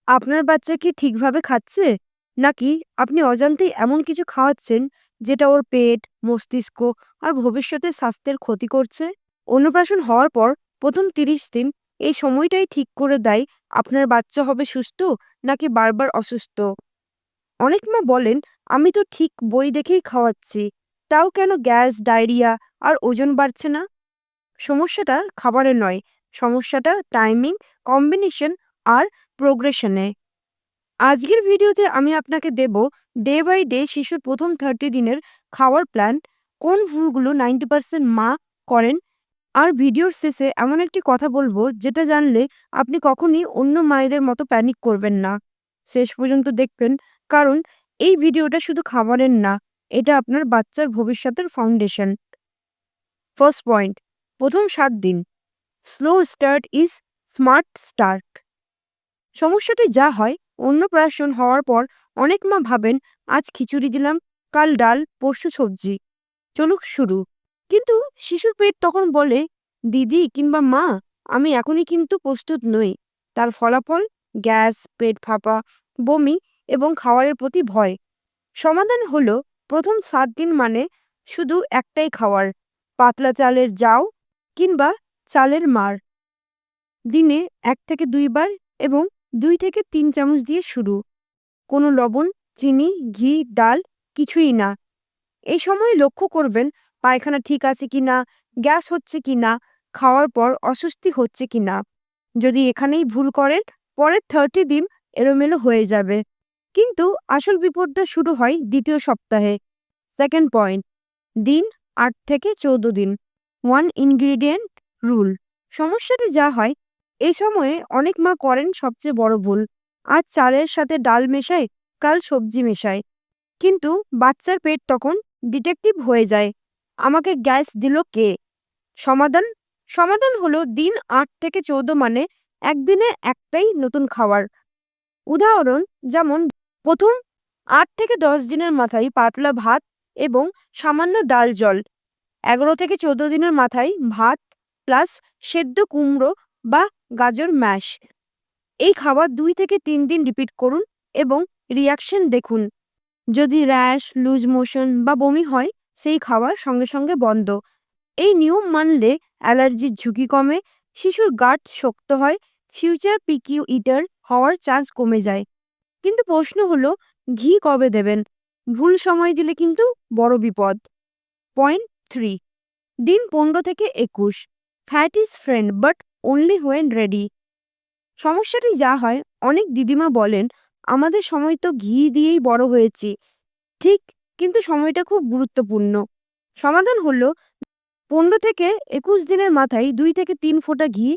আপনার বাচ্চা কি ঠিকভাবে খাচ্ছে? নাকি আপনি অজান্তেই এমন কিছু খাওয়াচ্ছেন যেটা ওর পেট, মস্তিষ্ক আর ভবিষ্যতের স্বাস্থ্যের ক্ষতি করছে? অন্নপ্রাশন হওয়ার পর প্রথম ৩০ দিন এই সময়টাই ঠিক করে দেয় আপনার বাচ্চা হবে সুস্থ নাকি বারবার অসুস্থ। অনেক মা বলেন, আমি তো ঠিক বই দেখেই খাওয়াচ্ছি, তাও কেন গ্যাস, ডায়রিয়া আর ওজন বাড়ছে না? সমস্যাটা খাবারে নয়, সমস্যাটা টাইমিং, কম্বিনেশন আর প্রোগ্রেশনে। আজকের ভিডিওতে আমি আপনাকে দেব ডে বাই ডে শিশুর প্রথম 30 দিনের খাওয়ার প্ল্যান, কোন ভুলগুলো 90% মা করেন। আর ভিডিওর শেষে এমন একটি কথা বলবো যেটা জানলে আপনি কখনই অন্য মায়েদের মতো প্যানিক করবেন না। শেষ পর্যন্ত দেখবেন, কারণ এই ভিডিওটা শুধু খাবারের না, এটা আপনার বাচ্চার ভবিষ্যতের ফাউন্ডেশন। ফার্স্ট পয়েন্ট, প্রথম 7 দিন slow start is smart start. সমস্যাটি যা হয়, অন্নপ্রাশন হওয়ার পর অনেক মা ভাবেন, আজ খিচুড়ি দিলাম, কাল ডাল, পরশু সবজি, চলুক শুরু। কিন্তু শিশুর পেট তখন বলে, দিদি কিংবা মা, আমি এখনই কিন্তু প্রস্তুত নই। তার ফলাফল গ্যাস, পেট ফাঁপা, বমি এবং খাওয়ারের প্রতি ভয়। সমাধান হলো, প্রথম 7 দিন মানে শুধু একটাই খাওয়ার, পাতলা চালের জাউ কিংবা চালের মার। দিনে 1 থেকে 2 বার এবং 2 থেকে 3 চামচ দিয়ে শুরু। কোনো লবণ, চিনি, ঘি, ডাল কিছুই না। এই সময় লক্ষ্য করবেন পায়খানা ঠিক আছে কিনা, গ্যাস হচ্ছে কিনা, খাওয়ার পর অস্বস্তি হচ্ছে কিনা। যদি এখানেই ভুল করেন, পরের 30 দিন এলোমেলো হয়ে যাবে। কিন্তু আসল বিপদটা শুরু হয় দ্বিতীয় সপ্তাহে। সেকেন্ড পয়েন্ট, দিন 8 থেকে 14 দিন, ওয়ান ইনগ্রিডিয়েন্ট রুল। সমস্যাটি যা হয়, এই সময়ে অনেক মা করেন সবচেয়ে বড় ভুল। আজ চালের সাথে ডাল মেশায়, কাল সবজি মেশায়। কিন্তু বাচ্চার পেট তখন ডিটেকটিভ হয়ে যায়, আমাকে গ্যাস দিল কে? সমাধান সমাধান হলো, দিন 8 থেকে 14 মানে একদিনে একটাই নতুন খাবার। উদাহরণ যেমন, প্রথম 8 থেকে 10 দিনের মাথায় পাতলা ভাত এবং সামান্য ডাল জল। 11 থেকে 14 দিনের মাথায় ভাত প্লাস সেদ্ধ কুমড়ো বা গাজর ম্যাশ। এই খাবার 2 থেকে 3 দিন রিপিট করুন এবং রিয়াকশন দেখুন। যদি র্যাশ, লুজ মোশন বা বমি হয়, সেই খাবার সঙ্গে সঙ্গে বন্ধ। এই নিয়ম মানলে অ্যালার্জির ঝুঁকি কমে, শিশুর গাট শক্ত হয়, ফিউচার পিকিউ ইটার হওয়ার চান্স কমে যায়। কিন্তু প্রশ্ন হলো, ঘি কবে দেবেন? ভুল সময় দিলে কিন্তু বড় বিপদ। পয়েন্ট 3, দিন 15 থেকে 21, fat is friend but only when ready. সমস্যাটি যা হয়, অনেক দিদিমা বলেন, আমাদের সময় তো ঘি দিয়েই বড় হয়েছি। ঠিক, কিন্তু সময়টা খুব গুরুত্বপূর্ণ। সমাধান হলো, 15 থেকে 21 দিনের মাথায় 2 থেকে 3 ফোঁটা ঘি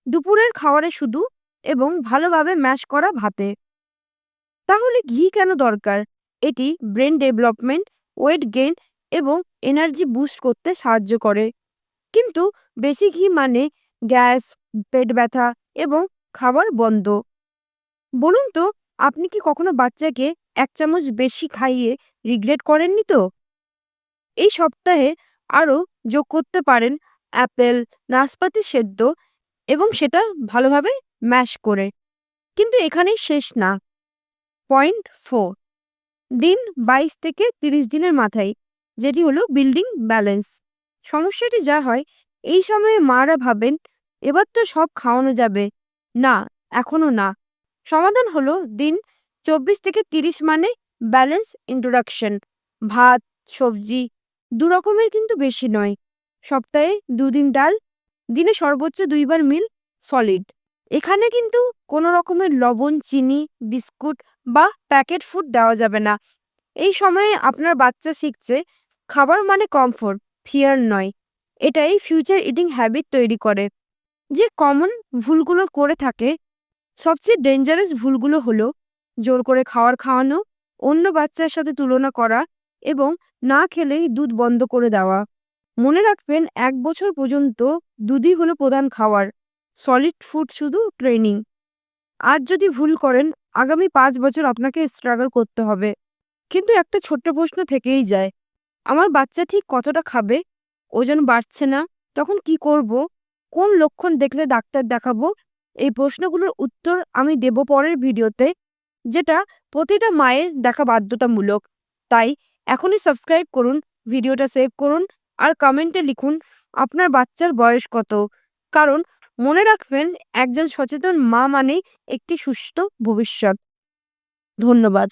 দুপুরের খাবারে শুধু, এবং ভালোভাবে ম্যাশ করা ভাতে। তাহলে ঘি কেন দরকার? এটি ব্রেন ডেভেলপমেন্ট, ওয়েট গেইন এবং এনার্জি বুস্ট করতে সাহায্য করে। কিন্তু বেশি ঘি মানে গ্যাস, পেট ব্যথা এবং খাবার বন্ধ। বলুন তো, আপনি কি কখনো বাচ্চাকে 1 চামচ বেশি খাইয়ে রিগ্রেট করেননি তো? এই সপ্তাহে আরও যোগ করতে পারেন অ্যাপেল, নাশপাতি সেদ্ধ এবং সেটা ভালোভাবে ম্যাশ করে। কিন্তু এখানেই শেষ না। পয়েন্ট 4, দিন 22 থেকে 30 দিনের মাথায়, যেটি হলো বিল্ডিং ব্যালেন্স। সমস্যাটি যা হয়, এই সময়ে মারা ভাবেন, এবার তো সব খাওয়ানো যাবে। না, এখনো না। সমাধান হলো, দিন 24 থেকে 30 মানে ব্যালেন্স ইন্ট্রোডাকশন। ভাত, সবজি, দু রকমের কিন্তু বেশি নয়। সপ্তাহে 2 দিন ডাল, দিনে সর্বোচ্চ 2 বার মিল সলিড। এখানে কিন্তু কোনো রকমের লবণ, চিনি, বিস্কুট বা প্যাকেট ফুড দেওয়া যাবে না। এই সময়ে আপনার বাচ্চা শিখছে খাবার মানে কমফোর্ট, ফিয়ার নয়। এটাই ফিউচার ইটিং হ্যাবিট তৈরি করে। যে কমন ভুলগুলো করে থাকে, সবচেয়ে ডেঞ্জারাস ভুলগুলো হলো জোর করে খাবার খাওয়ানো, অন্য বাচ্চার সাথে তুলনা করা এবং না খেলেই দুধ বন্ধ করে দেওয়া। মনে রাখবেন, 1 বছর পর্যন্ত দুধই হলো প্রধান খাবার, সলিড ফুড শুধু ট্রেনিং। আজ যদি ভুল করেন, আগামী 5 বছর আপনাকে স্ট্রাগল করতে হবে। কিন্তু একটা ছোট্ট প্রশ্ন থেকেই যায়, আমার বাচ্চা ঠিক কতটা খাবে? ওজন বাড়ছে না, তখন কি করব? কোন লক্ষণ দেখলে ডাক্তার দেখাবো? এই প্রশ্নগুলোর উত্তর আমি দেব পরের ভিডিওতে, যেটা প্রতিটা মায়ের দেখা বাধ্যতামূলক। তাই এখনই সাবস্ক্রাইব করুন, ভিডিওটা সেভ করুন আর কমেন্টে লিখুন আপনার বাচ্চার বয়স কত। কারণ মনে রাখবেন, একজন সচেতন মা মানেই একটি সুস্থ ভবিষ্যৎ। ধন্যবাদ।